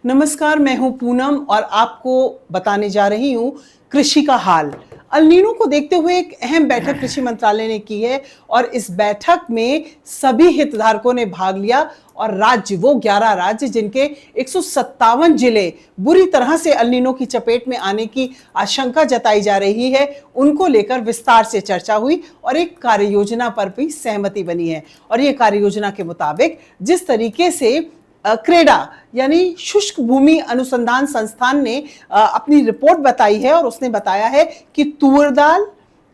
नमस्कार, मैं हूं पूनम और आपको बताने जा रही हूं कृषि का हाल। अल नीनो को देखते हुए एक अहम बैठक कृषि मंत्रालय ने की है और इस बैठक में सभी हितधारकों ने भाग लिया और वो 11 राज्य जिनके 157 जिले बुरी तरह से अल नीनो की चपेट में आने की आशंका जताई जा रही है, उनको लेकर विस्तार से चर्चा हुई और एक कार्य योजना पर भी सहमति बनी है। और ये कार्य योजना के मुताबिक जिस तरीके से क्रेडा यानी शुष्क भूमि अनुसंधान संस्थान ने अपनी रिपोर्ट बताई है और उसने बताया है कि तूर दाल,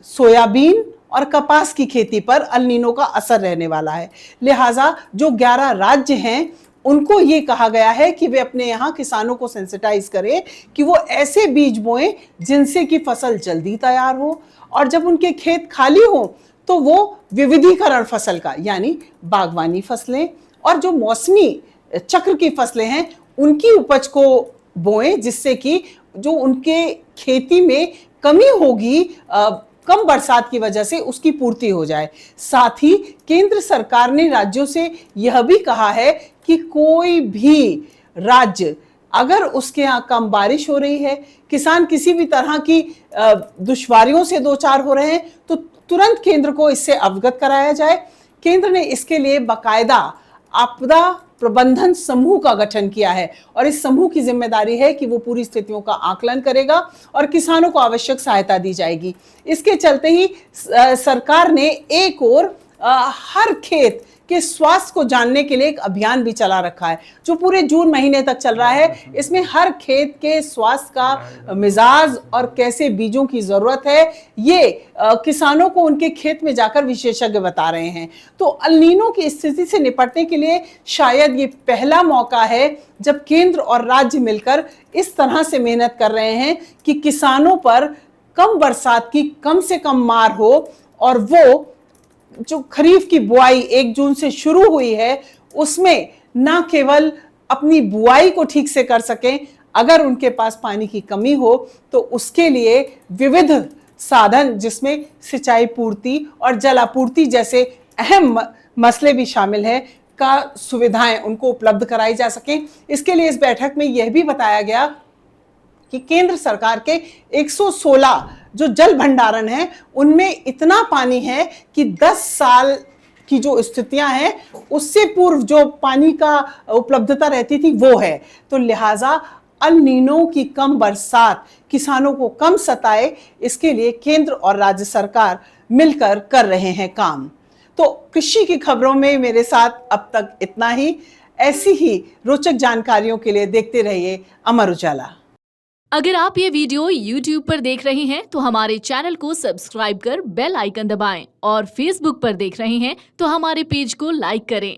सोयाबीन और कपास की खेती पर अल नीनो का असर रहने वाला है। लिहाजा जो 11 राज्य हैं उनको ये कहा गया है कि वे अपने यहाँ किसानों को सेंसिटाइज करें कि वो ऐसे बीज बोएं जिनसे कि फसल जल्दी तैयार हो, और जब उनके खेत खाली हो तो वो विविधीकरण फसल का यानी बागवानी फसलें और जो मौसमी चक्र की फसलें हैं उनकी उपज को बोएं, जिससे कि जो उनके खेती में कमी होगी कम बरसात की वजह से उसकी पूर्ति हो जाए। साथ ही केंद्र सरकार ने राज्यों से यह भी कहा है कि कोई भी राज्य अगर उसके यहाँ कम बारिश हो रही है, किसान किसी भी तरह की दुश्वारियों से दो चार हो रहे हैं, तो तुरंत केंद्र को इससे अवगत कराया जाए। केंद्र ने इसके लिए बाकायदा आपदा प्रबंधन समूह का गठन किया है और इस समूह की जिम्मेदारी है कि वो पूरी स्थितियों का आकलन करेगा और किसानों को आवश्यक सहायता दी जाएगी। इसके चलते ही सरकार ने एक और हर खेत के स्वास्थ्य को जानने के लिए एक अभियान भी चला रखा है जो पूरे जून महीने तक चल रहा है। इसमें हर खेत के स्वास्थ्य का मिजाज और कैसे बीजों की जरूरत है ये किसानों को उनके खेत में जाकर विशेषज्ञ बता रहे हैं। तो अल नीनो की स्थिति से निपटने के लिए शायद ये पहला मौका है जब केंद्र और राज्य मिलकर इस तरह से मेहनत कर रहे हैं कि किसानों पर कम बरसात की कम से कम मार हो और वो जो खरीफ की बुआई 1 जून से शुरू हुई है उसमें ना केवल अपनी बुआई को ठीक से कर सकें, अगर उनके पास पानी की कमी हो तो उसके लिए विविध साधन जिसमें सिंचाई पूर्ति और जलापूर्ति जैसे अहम मसले भी शामिल हैं का सुविधाएं उनको उपलब्ध कराई जा सकें। इसके लिए इस बैठक में यह भी बताया गया कि केंद्र सरकार के 116 जो जल भंडारण है उनमें इतना पानी है कि 10 साल की जो स्थितियां हैं उससे पूर्व जो पानी का उपलब्धता रहती थी वो है। तो लिहाजा अल नीनो की कम बरसात किसानों को कम सताए, इसके लिए केंद्र और राज्य सरकार मिलकर कर रहे हैं काम। तो कृषि की खबरों में मेरे साथ अब तक इतना ही। ऐसी ही रोचक जानकारियों के लिए देखते रहिए अमर उजाला। अगर आप ये वीडियो YouTube पर देख रहे हैं तो हमारे चैनल को सब्सक्राइब कर बेल आइकन दबाएं और Facebook पर देख रहे हैं तो हमारे पेज को लाइक करें।